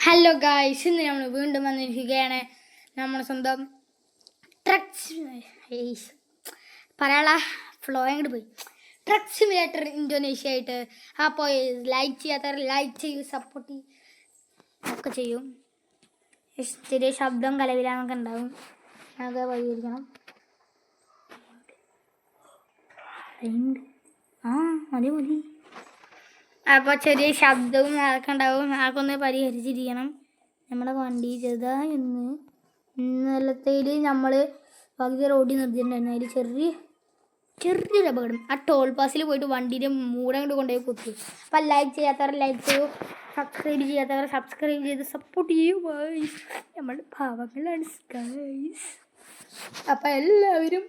Hello guys, ഇന്ന് നമ്മൾ വീണ്ടും വന്നിരിക്കുകയാണ്. നമ്മുടെ സ്വന്തം ട്രക്സ് പറയാനുള്ള ഫ്ലോ അങ്ങോട്ട് പോയി. ട്രക്ക് സിമുലേറ്റർ ഇന്തോനേഷ്യ ആയിട്ട്. അപ്പോൾ ലൈക്ക് ചെയ്യാത്തവർ ലൈക്ക് ചെയ്യും, സപ്പോർട്ട് ചെയ്യും ഒക്കെ ചെയ്യും. ചെറിയ ശബ്ദം കലവിലാന്നൊക്കെ ഉണ്ടാവും, അത് പരിഹരിക്കണം. മതി മതി. അപ്പോൾ ചെറിയ ശബ്ദവും അതൊക്കെ ഉണ്ടാവും, അതൊക്കെ ഒന്ന് പരിഹരിച്ചിരിക്കണം. നമ്മുടെ വണ്ടി ചെറുതായി ഇന്നലത്തേൽ നമ്മൾ പകുതി റോഡിൽ നിർത്തിയിട്ടുണ്ടായിരുന്നു. അതിൽ ചെറിയൊരു അപകടം. ആ ടോൾ പാസിൽ പോയിട്ട് വണ്ടീൻ്റെ മൂട കൊണ്ട് കൊണ്ടുപോയി കുത്തി. അപ്പം ലൈക്ക് ചെയ്യാത്തവർ ലൈക്ക് ചെയ്യൂ, സബ്സ്ക്രൈബ് ചെയ്യാത്തവർ സബ്സ്ക്രൈബ് ചെയ്ത് സപ്പോർട്ട് ചെയ്യൂ ഗൈസ്. നമ്മൾ പാവങ്ങളാണ് ഗൈസ്. അപ്പം എല്ലാവരും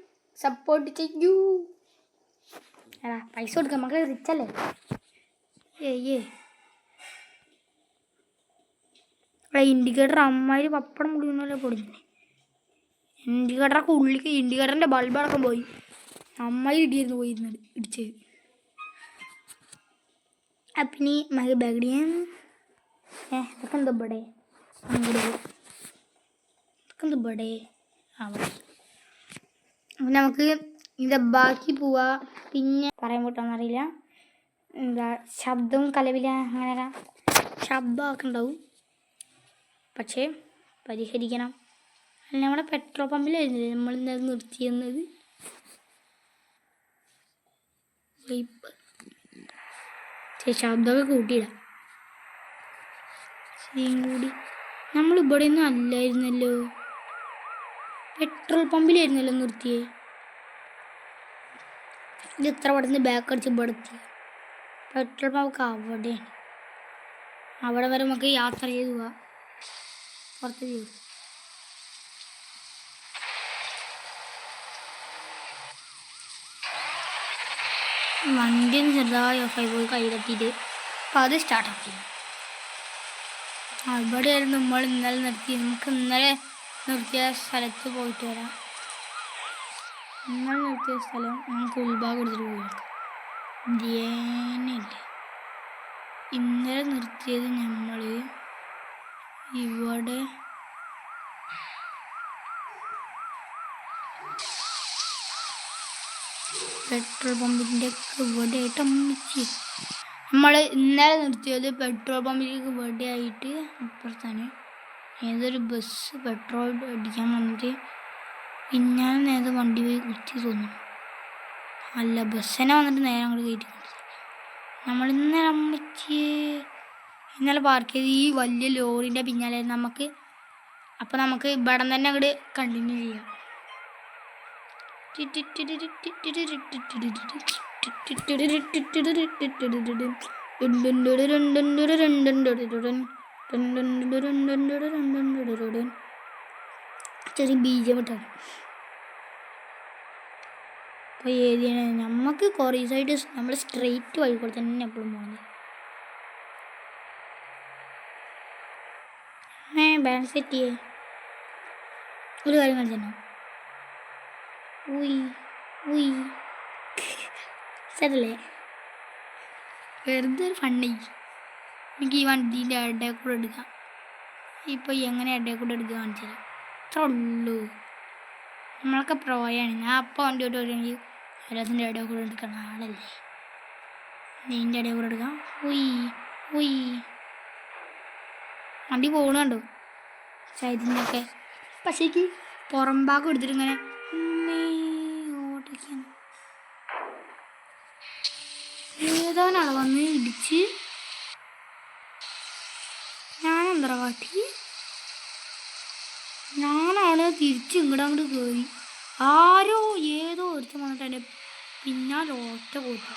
സപ്പോർട്ട് ചെയ്യൂ. പൈസ കൊടുക്കാം, നമുക്ക് റിച്ചല്ലേ. ഇൻഡിക്കേറ്റർ അമ്മായി പപ്പടം മുടിക്കുന്നല്ലേ പൊടിഞ്ഞേ. ഇൻഡിക്കേറ്ററൊക്കെ ഉള്ളിക്ക് ഇൻഡിക്കേറ്ററിൻ്റെ ബൾബടക്കം പോയി. അമ്മായി ഇടിയായിരുന്നു പോയിരുന്നത് ഇടിച്ചത്. അപ്പം ഇനി മകി ബാഗിടിയാൻ ഇതൊക്കെ എന്താ ഇവിടെ ഇതൊക്കെ എന്താ ഇവിടെ അവിടെ. അപ്പം നമുക്ക് ഇതിൻ്റെ ബാക്കി പോവാ. പിന്നെ പറയാൻ പറ്റുമെന്നറിയില്ല, എന്താ ശബ്ദവും കലവില അങ്ങനെ ശബ്ദമൊക്കെ ഉണ്ടാവും, പക്ഷേ പരിഹരിക്കണം. അല്ല, നമ്മുടെ പെട്രോൾ പമ്പിലായിരുന്നില്ലേ നമ്മൾ ഇന്നത് നിർത്തിയെന്നത്. ശബ്ദമൊക്കെ കൂട്ടിയിടാം, ശരിയും കൂടി. നമ്മൾ ഇവിടെ ഒന്നും അല്ലായിരുന്നല്ലോ, പെട്രോൾ പമ്പിലായിരുന്നല്ലോ നിർത്തിയേ. ഇത് ഇത്ര പെട്ടെന്ന് ബാക്ക് അടിച്ച് ഇവിടെ എത്തി. പെട്രോൾ പമ്പ് അവിടെയാണ്. അവിടെ വരെ നമുക്ക് യാത്ര ചെയ്ത് പോവാം. പുറത്ത് ചെയ്തു വണ്ടി ഒന്ന് ചെറുതായി ഓഫായി പോയി കൈ തട്ടിയിട്ട്. അപ്പം അത് സ്റ്റാർട്ടാക്കി. അവിടെയായിരുന്നു നമ്മൾ ഇന്നലെ നിർത്തി. നമുക്ക് ഇന്നലെ നിർത്തിയ സ്ഥലത്ത് പോയിട്ട് വരാം. ഇന്നലെ നിർത്തിയ സ്ഥലം നമുക്ക് ഉൾഭാഗം എടുത്തിട്ട് പോയി. ധ്യാനില്ലേ, ഇന്നലെ നിർത്തിയത് നമ്മൾ ഇവിടെ പെട്രോൾ പമ്പിൻ്റെ ഇവിടെ ആയിട്ട് അമ്മിച്ച്. നമ്മൾ ഇന്നലെ നിർത്തിയത് പെട്രോൾ പമ്പിലേക്ക് ഇവിടെ ആയിട്ട് അപ്പുറത്താണ്. ഏതൊരു ബസ് പെട്രോൾ അടിക്കാൻ വന്നിട്ട് പിന്നാലെ നേരെ വണ്ടി പോയി കുത്തി തോന്നുന്നു. അല്ല, ബസ്സിനെ വന്നിട്ട് നേരെ അങ്ങോട്ട് കയറ്റി. നമ്മൾ ഇന്നലെ അമ്മച്ച് ഇന്നലെ പാർക്ക് ചെയ്ത് ഈ വലിയ ലോറിൻ്റെ പിന്നാലെ നമുക്ക്. അപ്പം നമുക്ക് ഇവിടെ തന്നെ അങ്ങോട്ട് കണ്ടിന്യൂ ചെയ്യാം. ചെറിയ ബീജം ഇട്ടാണ്. അപ്പോൾ ഏരിയാണ് നമുക്ക് കുറേ സൈഡ് നമ്മൾ സ്ട്രെയിറ്റ് വഴി കൂടെ തന്നെ എപ്പോഴും പോകുന്നത്. ബാലൻസ് സെറ്റ് ചെയ്യേ ഒരു കാര്യം കളിച്ചോ. സെറ്റല്ലേ, വെറുതെ ഒരു ഫണ്ണി. എനിക്ക് ഈ വണ്ടീൻ്റെ ഇടയിൽ കൂടെ എടുക്കാം. ഇപ്പോൾ എങ്ങനെ ഇടയിൽ കൂടെ എടുക്കുക കാണിച്ചത് അത്ര ഉള്ളൂ. നമ്മളൊക്കെ പ്രോയാണ്. ഞാൻ അപ്പോൾ വണ്ടി ഓട്ട് വരുമെങ്കിൽ അതിൻ്റെ ഇടയിൽ കൂടെ എടുക്കണം. ആളല്ലേ നീൻ്റെ ഇടയിൽ കൂടെ എടുക്കാം. വണ്ടി പോകണുണ്ടോ ഇതിൻ്റെയൊക്കെ. പക്ഷേക്ക് പുറം ഭാഗം എടുത്തിട്ട് ഇങ്ങനെ ഓടിക്കാണ്. ഏതാനാണ് വന്ന് ഇടിച്ച് ഞാനെന്താ കാട്ടി. ഞാനാണ് തിരിച്ച് ഇങ്ങോട്ട് കയറി. ആരോ ഏതോ ഒരുത്തം വന്നിട്ട് എൻ്റെ പിന്നാലെ ഒറ്റ പോയിട്ട്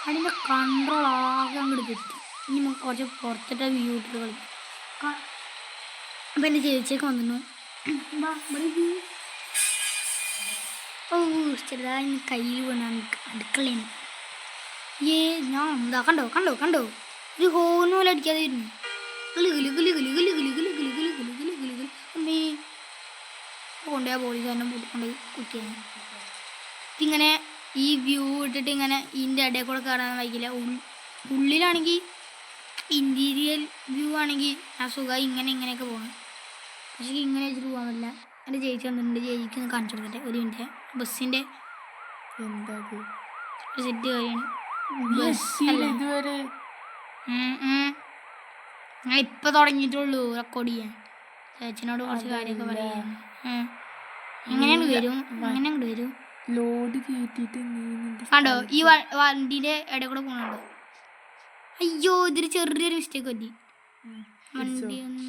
അതിൻ്റെ കൺട്രോൾ ആകെ അങ്ങോട്ട് കിട്ടി. ഇനി നമുക്ക് കുറച്ച് പുറത്തിട്ട വ്യൂ ഇട്ടിട്ട് കളിക്കും. അപ്പം എൻ്റെ ചേച്ചിയൊക്കെ വന്നിരുന്നു. ചെറുതായി കയ്യിൽ വീണാണ് അടുക്കളയാണ്. ഞാൻ എന്താ കണ്ടോ ഒരു ഹോൺ പോലെ അടിക്കാതെ ഇരുന്നു. അമ്മേ കൊണ്ടുപോയാൽ പോലീസുകാരനെ കൊണ്ടുപോയി കുത്തിയാണ്. ഇതിങ്ങനെ ഈ വ്യൂ ഇട്ടിട്ട് ഇങ്ങനെ ഇതിൻ്റെ ഇടയിൽ കൂടെ കയറാൻ വൈകില്ല. ഉള്ളിലാണെങ്കിൽ ഇൻറ്റീരിയൽ വ്യൂ ആണെങ്കിൽ ആ സുഖം ഇങ്ങനെയൊക്കെ പോകണം. പക്ഷേ ഇങ്ങനെ വെച്ചിട്ട് പോകാൻ പറ്റില്ല. എൻ്റെ ചേച്ചി വന്നിട്ടുണ്ട്, ചേച്ചിക്ക് ഒന്ന് കാണിച്ചു കൊടുക്കട്ടെ ഒരു മിനിറ്റ്. ബസ്സിൻ്റെ എന്താ സെറ്റ് കാര്യമാണ്. ഇതുവരെ ഞാൻ ഇപ്പം തുടങ്ങിയിട്ടുള്ളൂ റെക്കോർഡ് ചെയ്യാൻ. ചേച്ചിനോട് കുറച്ച് കാര്യമൊക്കെ പറയാം. എങ്ങനെയാണ് വരും, എങ്ങനെയാണ് വരും. ലോഡ് കയറ്റിട്ട് കണ്ടോ ഈ വണ്ടീൻ്റെ ഇടയിൽ കൂടെ പോകണുണ്ടോ? അയ്യോ ഇതൊരു ചെറിയൊരു മിസ്റ്റേക്ക് പറ്റി. വണ്ടി ഒന്ന്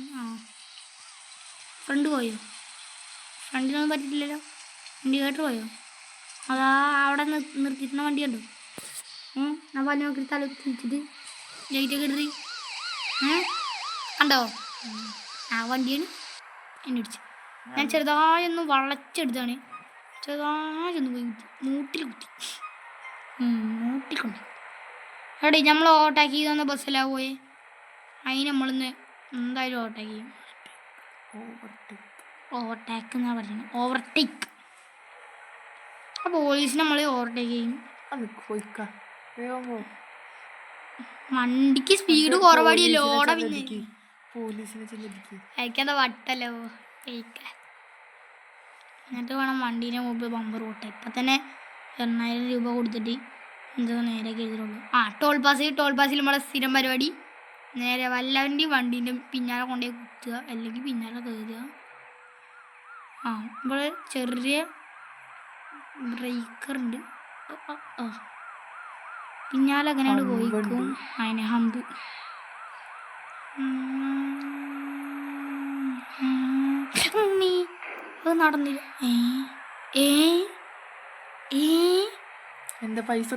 ഫ്രണ്ട് പോയോ? ഫ്രണ്ടിലൊന്നും പറ്റിയിട്ടില്ലല്ലോ. ഇൻഡിക്കേറ്റർ പോയോ? അതാ അവിടെ നിർത്തിയിരുന്ന വണ്ടി കണ്ടോ? ഞാൻ പറഞ്ഞു നോക്കി തല തിരിച്ചിട്ട് ലൈറ്റൊക്കെ ഇടറി കണ്ടോ? ആ വണ്ടിയാണ് എന്നെ ഇടിച്ചു. ഞാൻ ചെറുതായൊന്ന് വളച്ചെടുത്താണ്. ചെറുതായൊന്ന് പോയി കുത്തി, മൂട്ടിൽ കുത്തി, മൂട്ടിക്കൊണ്ട്. എടേ നമ്മൾ ഓവർടേക്ക് ചെയ്ത് തന്ന ബസ്സിലാണ് പോയെ. അതിന് നമ്മളിന്ന് എന്തായാലും ഓവർടേക്ക് ചെയ്യും. ഓവർടേക്ക് എന്നാണ് പറയുന്നത്, ഓവർടേക്ക്. ആ പോലീസിന് നമ്മൾ ഓവർടേക്ക് ചെയ്യും. വണ്ടിക്ക് സ്പീഡ് കുറവാടി, ലോഡ പിന്നെ അയക്കാത്ത വട്ടല്ലോ. എന്നിട്ട് വേണം വണ്ടീനെ മുമ്പ് ബമ്പർ ഓട്ടെ. ഇപ്പം തന്നെ 8,000 രൂപ കൊടുത്തിട്ട് എന്താ നേരെ എഴുതിയുള്ളൂ. ടോൾ പാസിൽ നമ്മളെ സ്ഥിരം പരിപാടി നേരെ വല്ലവൻ്റെയും വണ്ടീൻ്റെ പിന്നാലെ കൊണ്ടുപോയി കുത്തുക, അല്ലെങ്കിൽ പിന്നാലെ കയറുക. ഇവിടെ ചെറിയ ബ്രേക്കറുണ്ട്. പിന്നാലെ അങ്ങനെയാണ് പോയിക്കും. അതിനെ ഹമ്പ് അത് നടന്നില്ല. എന്താ പൈസ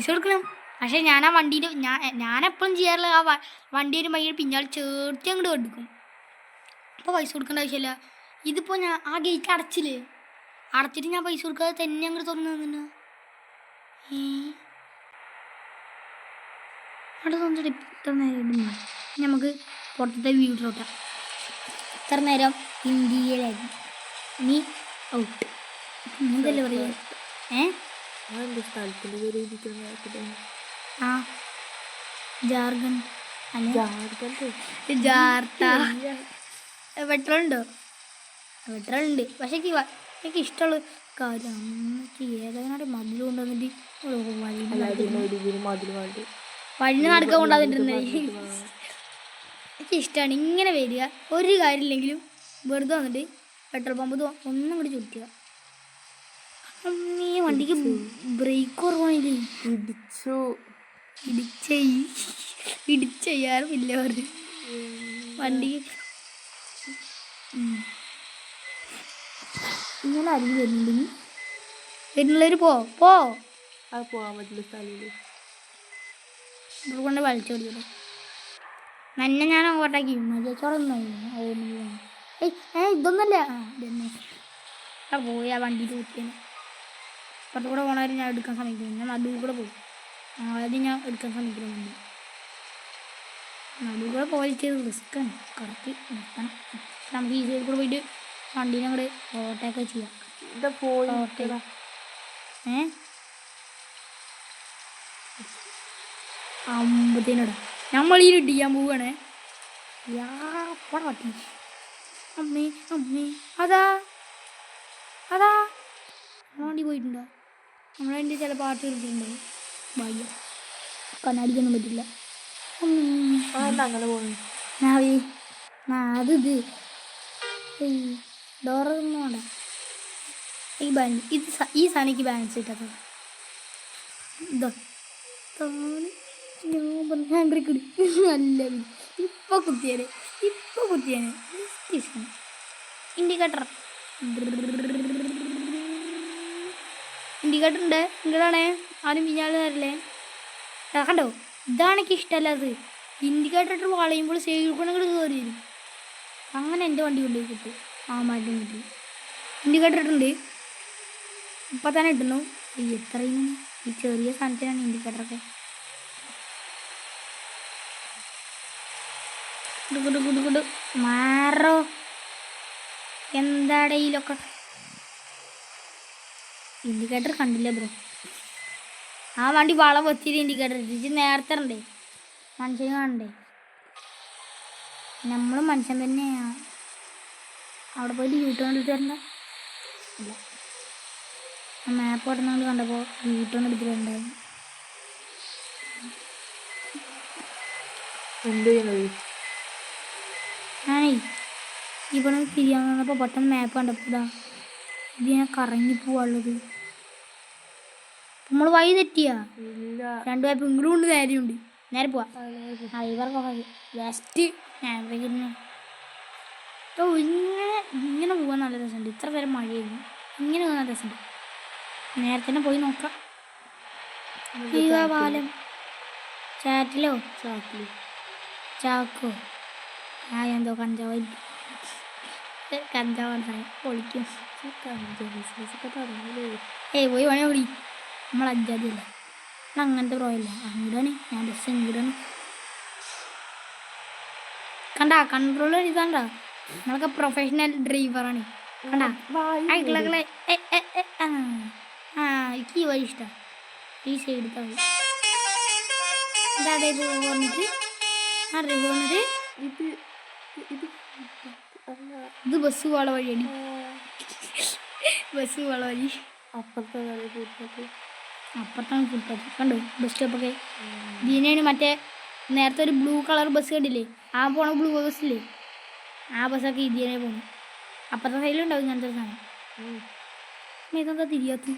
കൊടുക്കണം. പക്ഷെ ഞാൻ ആ വണ്ടീൻ്റെ ഞാനെപ്പോഴും ചെയ്യാറില്ല. ആ വണ്ടി ഒരു മൈ പിന്നാലെ ചേർത്തി അങ്ങോട്ട് എടുക്കും. അപ്പോൾ പൈസ കൊടുക്കേണ്ട ആവശ്യമില്ല. ഇതിപ്പോൾ ഞാൻ ആ ഗേറ്റ് അടച്ചിട്ട് ഞാൻ പൈസ കൊടുക്കാതെ തന്നെ അങ്ങോട്ട് തുറന്നു തന്നില്ല. അവിടെ തോന്നിട്ട് ഇത്ര നേരം നമുക്ക് പുറത്തത്തെ വീട്ടിലോട്ടാം. ഇത്ര നേരം ഇന്ത്യയിലായിരുന്നു, ഇനി ഔട്ട്. എന്തല്ലേ പറയുക? ജാർഖണ്ഡ് പെട്രോൾ ഉണ്ടോ? പെട്രോൾ ഉണ്ട്. പക്ഷേ എനിക്ക് ഇഷ്ടമുള്ള കാര്യം ഏതായാലും മതിൽ കൊണ്ടുവന്നിട്ട് വഴി നടക്കാൻ കൊണ്ടാന്നിട്ടുണ്ടേ. എനിക്ക് ഇഷ്ടമാണ് ഇങ്ങനെ വരിക, ഒരു കാര്യമില്ലെങ്കിലും വെറുതെ വന്നിട്ട് പെട്രോൾ പമ്പ് ഒന്നും കൂടി ചുറ്റുക. വണ്ടിക്ക് ബ്രേക്ക് കുറവാണില്ലേ? ഇടിച്ചെയ്യാറുമില്ല പറഞ്ഞു വണ്ടിക്ക്. ഇങ്ങനെ അരിഞ്ഞ് വരുന്നുള്ളവർ പോവാൻ പറ്റില്ല സ്ഥലം കൊണ്ട് വലിച്ചോടിക്കട്ടെ. നന്നെ ഞാൻ ഓവർടേക്ക് ചേച്ചോടൊന്നും ഇതൊന്നല്ല. ഇതന്നെ പോയി ആ വണ്ടിയിൽ കുത്തിയാണ്. പുറത്തു കൂടെ പോകണവരും ഞാൻ എടുക്കാൻ ശ്രമിക്കുന്നു. ഞാൻ നടുവിൽ കൂടെ പോയി ആദ്യം ഞാൻ എടുക്കാൻ ശ്രമിക്കുന്നു. വണ്ടി നടുവിൽ കൂടെ പോയിട്ട് റിസ്ക്കാണ്. കറക്റ്റ് നിർത്തണം. നമുക്ക് ഈ സൈഡിൽ കൂടെ പോയിട്ട് വണ്ടീനെ കൂടെ ഓവർടേക്ക് ചെയ്യാം. അമ്പത്തേനോടാ നമ്മൾ ഈ ഇടിക്കാൻ പോവുകയാണേ. പട്ടി അമ്മേ അതാ വണ്ടി പോയിട്ടുണ്ടോ? നമ്മളെ വണ്ടി ചില പാട്ട് എടുത്തിട്ടുണ്ടാവും. ഭാഗ്യം കണ്ണാടിക്കൊന്നും പറ്റില്ല. അത് ഡോറൊന്നും വേണ്ട. ഈ സാധനക്ക് ബാലൻസ് കിട്ടാത്ത ഇതോ ഞാൻ കുടി നല്ല ഇപ്പൊ കുത്തിയാന് ഇൻഡിക്കേറ്റർ ഉണ്ട്. ഇങ്ങടാണേ ആരും പിന്നാലെ തരല്ലേ. കണ്ടോ, ഇതാണ് എനിക്ക് ഇഷ്ടമല്ലാത്തത്. ഇൻഡിക്കേറ്റർ ഇട്ട് വളയുമ്പോൾ സൈഡിൽ കൂടെ അങ്ങോട്ട് കയറി വരും. അങ്ങനെ എൻ്റെ വണ്ടി കൊണ്ടുപോയി കിട്ടും. മാറ്റം കിട്ടി. ഇൻഡിക്കേറ്റർ ഇട്ടുണ്ട്, ഇപ്പം തന്നെ ഇട്ടുന്നു. എത്രയും ഈ ചെറിയ സാധനത്തിനാണ് ഇൻഡിക്കേറ്ററൊക്കെ. മാറോ എന്താടയിലൊക്കെ ഇൻഡിക്കേറ്റർ കണ്ടില്ല ബ്രോ. ആ വണ്ടി വളം വെച്ചിട്ട് ഇൻഡിക്കേറ്റർ ഇട്ടിട്ട് നേരത്തെ ഉണ്ടേ. മനുഷ്യന് കാണണ്ടേ? നമ്മളും മനുഷ്യൻ തന്നെയാണ്. അവിടെ പോയിട്ട് യൂട്ടേൺ എടുത്ത് തരണ്ട. ഇല്ല, മാപ്പ് കിടന്നുകൊണ്ട് കണ്ടപ്പോൾ യൂട്ടേൺ എടുത്തിട്ടുണ്ടായിരുന്നു. എന്ത് ചെയ്യണത്? ആണേ ഇവിടെ തിരിയാൻ വന്നപ്പോൾ പെട്ടെന്ന് മാപ്പ് കണ്ടപ്പോൾ ഇതാ ഇതിനെ കറങ്ങി പോവാനുള്ളത്. നമ്മൾ വഴി തെറ്റിയാ. ഇല്ല. 2 മാപ്പ് ഇങ്ങോട്ടും ഉണ്ട്, നേരെയുണ്ട്. നേരെ പോവാ. ഇവർക്കൊക്കെ ബെസ്റ്റ് ഇങ്ങനെ ഇങ്ങനെ പോകാൻ നല്ല രസമുണ്ട്. ഇത്ര പേരെ മഴയായിരുന്നു, ഇങ്ങനെ പോകാൻ നല്ല രസമുണ്ട്. നേരത്തെ തന്നെ പോയി നോക്കാം. അയ്യോ പാലം ചാറ്റിലോ ചാക്കില് ചാക്കോ എന്തോ കഞ്ചാവായിരിക്കും. കഞ്ചാവ് പൊളിക്കും. ബിസിനസ്സൊക്കെ തുടങ്ങിയില്ലേ? ഏയ് പോയി പണി വിളി. നമ്മൾ അഞ്ചാതില്ല, അങ്ങനത്തെ പ്രോയല്ല. അങ്ങോട്ടാണ് ഞാൻ ബസ് ഇങ്ങോട്ടാണ്. കണ്ടാ കൺട്രോൾ ഇതാണ്ടാ, നമ്മളൊക്കെ പ്രൊഫഷണൽ ഡ്രൈവറാണ്. കണ്ടാ ആയിക്കളെ എനിക്ക് ഈ വഴി ഇഷ്ടമാണ്. ഈ സൈഡ് വഴി എന്താ പറഞ്ഞിട്ട് പറഞ്ഞിട്ട് ഇത് ഇത് അല്ല, ഇത് ബസ് പോള വഴിയാണ്. ബസ് പോള വഴി അപ്പുറത്തെ ഫുട്പാത്ത്. അപ്പുറത്താണ് ഫുട്പാത്ത്. കണ്ടു ബസ് സ്റ്റോപ്പൊക്കെ. ഇതിനാണ് മറ്റേ നേരത്തെ ഒരു ബ്ലൂ കളർ ബസ് കണ്ടില്ലേ, ആ പോണ ബ്ലൂ ബസ്സില്ലേ, ആ ബസ്സൊക്കെ ഇതിനെ പോണു. അപ്പുറത്തെ സൈഡിലുണ്ടാവും ഇങ്ങനത്തെ ഒരു സാധനം. ഇതെന്താ തിരിയാത്ത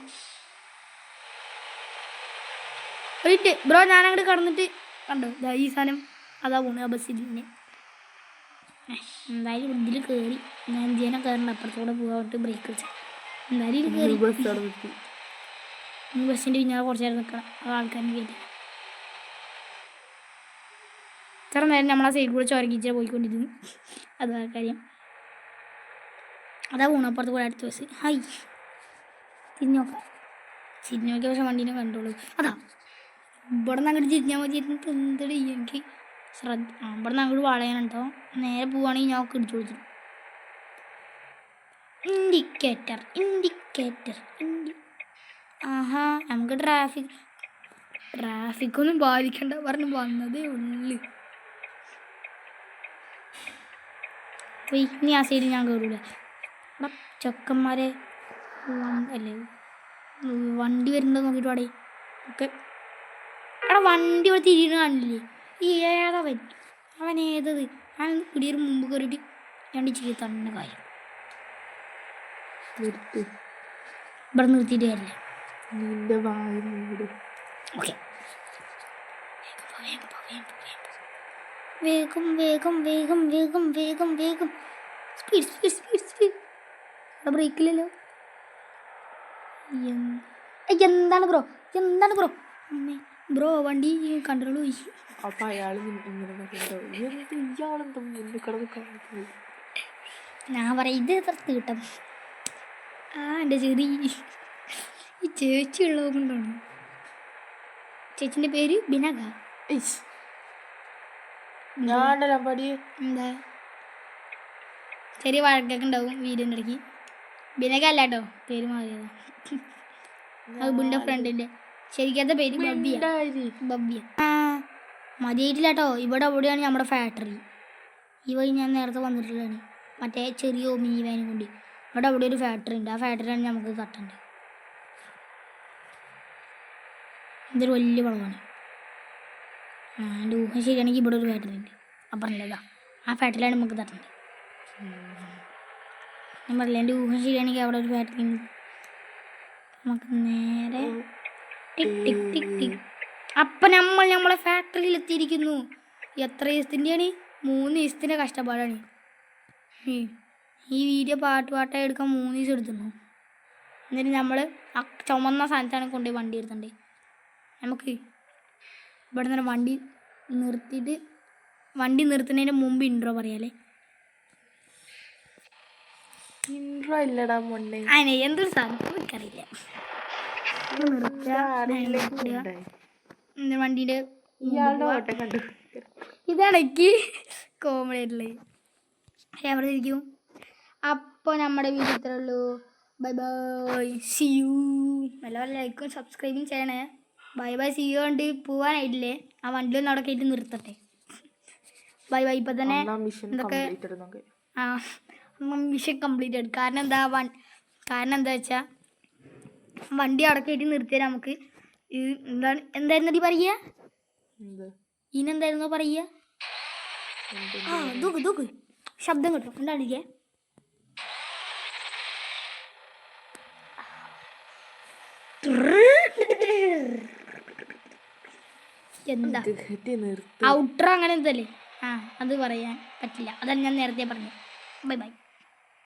വെയിറ്റ് ബ്രോ, ഞാനങ്ങോട്ട് കടന്നിട്ട് കണ്ടോ ഈ സാധനം അതാ പോണു ആ ബസ്സിൽ. പിന്നെ എന്തായാലും ഇതിൽ കയറി ഞാൻ ഇന്ത്യനെ കയറണ്ട, അപ്പുറത്തൂടെ പോകാൻ ബ്രേക്ക് വെച്ചാൽ എന്തായാലും കയറി. ബസ്സിൻ്റെ പിന്നാലെ കുറച്ച് നേരം നിൽക്കണം, അത് ആൾക്കാരിന് കയറ്റി. ഇത്ര നേരം നമ്മളാ സൈഡിൽ കൂടെ ചൊരക്കിച്ചാൽ പോയിക്കൊണ്ടിരുന്നു. അതാ കാര്യം. അതാ ഊണപ്പുറത്ത് കൂടെ അടുത്ത ബസ്. ഹായ് തിരിഞ്ഞു നോക്കാം. തിരിഞ്ഞു നോക്കിയ പക്ഷെ വണ്ടീനെ കണ്ടോളൂ. അതാ ഇവിടെ നിന്ന് അങ്ങോട്ട് തിരിഞ്ഞാൽ മതിയായിരുന്നു. എന്തടി എനിക്ക് ശ്രദ്ധ. ഇവിടെ നിന്ന് അങ്ങോട്ട് വളയാനുണ്ടോ? നേരെ പോവുകയാണെങ്കിൽ ഞാൻ ഒക്കെ ഇടിച്ചു കൊടുത്തു. ഇൻഡിക്കേറ്റർ ഇൻഡിക്കേറ്റർ ആഹാ, നമുക്ക് ട്രാഫിക്കൊന്നും ബാധിക്കണ്ട പറഞ്ഞ് വന്നതേ ഉള്ളു. ഇനി ആ സൈഡിൽ ഞാൻ കയറൂല. ഇവിടെ ചെക്കന്മാരെ അല്ലേ വണ്ടി വരുന്നത് നോക്കിയിട്ട് പാടേ ഓക്കെ. അവിടെ വണ്ടി ഇവിടെ തിരിയുന്ന കാണില്ലേ? ഈ ഏതാ പറ്റി അവൻ ഏതത്? അവൻ പിടിയൊരു മുമ്പ് കയറിയിട്ട് രണ്ട് ചീത്ത തന്നെ കാര്യം. ഇവിടെ നിർത്തിയിട്ട് കാര്യമില്ല. നിന്റെ വായ മൂട്. ഓക്കെ, വേഗം വേഗം വേഗം വേഗം വേഗം വേഗം സ്പീഡ് സ്പീഡ് സ്പീഡ് സ്പീഡ്. ബ്രേക്കില്ലല്ലോ. എന്താണ് ബ്രോ, എന്താണ് ബ്രോ? ബ്രോ വണ്ടി കൺട്രോൾ പോയി. അപ്പൊ അയാള് ഇങ്ങനെ ഇയാളെന്താ മുന്നിൽ കിടന്ന് കാണിക്കുന്നത്? ഞാൻ പറയാം ഇത് എത്ര കിട്ടും. എൻ്റെ ചെറിയ ഈ ചേച്ചി ഉള്ളത് കൊണ്ടാണ്. ചേച്ചിൻ്റെ പേര് ബിനക. ഞാനല്ല പടി. എന്താ ചെറിയ വഴക്കൊക്കെ ഉണ്ടാവും വീടിൻ്റെ ഇടയ്ക്ക്. ബിനക അല്ല കേട്ടോ, പേര് മാറിയതാ. ഹബിൻ്റെ ഫ്രണ്ടിൻ്റെ ശരിക്കത്തെ പേര് ബബ്ബിയ. ബബ്ബിയ. മതിയായിട്ടില്ല കേട്ടോ. ഇവിടെ എവിടെയാണ് നമ്മുടെ ഫാക്ടറി. ഈ വഴി ഞാൻ നേരത്തെ വന്നിട്ടുള്ളതാണ് മറ്റേ ചെറിയ മിനി വാനും കൊണ്ട്. ഇവിടെ അവിടെ ഒരു ഫാക്ടറി ഉണ്ട്, ആ ഫാക്ടറിയാണ് നമുക്ക് തട്ടേണ്ടത്. ഇതൊരു വലിയ വളവാണ്. എൻ്റെ ഊഹം ശരിയാണെങ്കിൽ ഇവിടെ ഒരു ഫാക്ടറി ഉണ്ട്. അപ്പറല്ലതാ ആ ഫാക്ടറിയാണ് നമുക്ക് തട്ടേണ്ടത്. ഞാൻ പറയില്ല, എൻ്റെ ഊഹം ശരിയാണെങ്കിൽ അവിടെ ഒരു ഫാക്ടറി ഉണ്ട്. നമുക്ക് നേരെ ടിക് ടിക് ടിക് ടിക്. അപ്പം നമ്മളെ ഫാക്ടറിയിൽ എത്തിയിരിക്കുന്നു. എത്ര ദിവസത്തിൻ്റെയാണ്? 3 ദിവസത്തിൻ്റെ കഷ്ടപ്പാടാണ്. ഈ വീഡിയോ പാട്ടായി എടുക്കാൻ 3 ദിവസം എടുത്തിരുന്നു. എന്നിട്ട് നമ്മൾ ആ ചുമന്ന സാധനത്താണ് കൊണ്ടുപോയി വണ്ടി എടുത്തണ്ടേ. നമുക്ക് ഇവിടെ നിന്ന് വണ്ടി നിർത്തിയിട്ട് വണ്ടി നിർത്തുന്നതിന് മുമ്പ് ഇൻട്രോ പറയാല്ലേ? ഇൻട്രോ ഇല്ലടാ മൊണ്ണേ. അതിനെ എന്തൊരു സാധനം എനിക്കറിയില്ല. വണ്ടീൻ്റെ ഇതാണ് എനിക്ക് കോമഡി ആയിട്ടുള്ളത്. എവിടെ ഇരിക്കും. അപ്പോൾ നമ്മുടെ വീഡിയോ ഇത്രേ ഉള്ളൂ. Bye bye, see you. എല്ലാവരും ലൈക്കും സബ്സ്ക്രൈബും ചെയ്യണേ. ബൈ ബൈ സി യു കൊണ്ട് പോവാനായിട്ടില്ലേ ആ വണ്ടി ഒന്ന് അവിടെ കയറ്റി നിർത്തട്ടെ ബൈ ബൈ ഇപ്പം തന്നെ മിഷൻ എന്തൊക്കെ കംപ്ലീറ്റ് നമുക്ക് ആ മിഷൻ കംപ്ലീറ്റഡ് കാരണം എന്താ വെച്ചാൽ വണ്ടി അവിടെ കയറ്റി നിർത്തിയാൽ നമുക്ക് എന്തായിരുന്നു നീ പറയുക എന്ത് ഇനെന്തായിരുന്നോ പറയുക ആ ദൂക്ക് ശബ്ദം കിട്ടും എന്താണിരിക്കേ എന്താ ഔട്ടർ അങ്ങനെ എന്തല്ലേ ആ അത് പറയാൻ പറ്റില്ല അതാണ് ഞാൻ നേരത്തെ പറഞ്ഞത് ബൈ ബൈ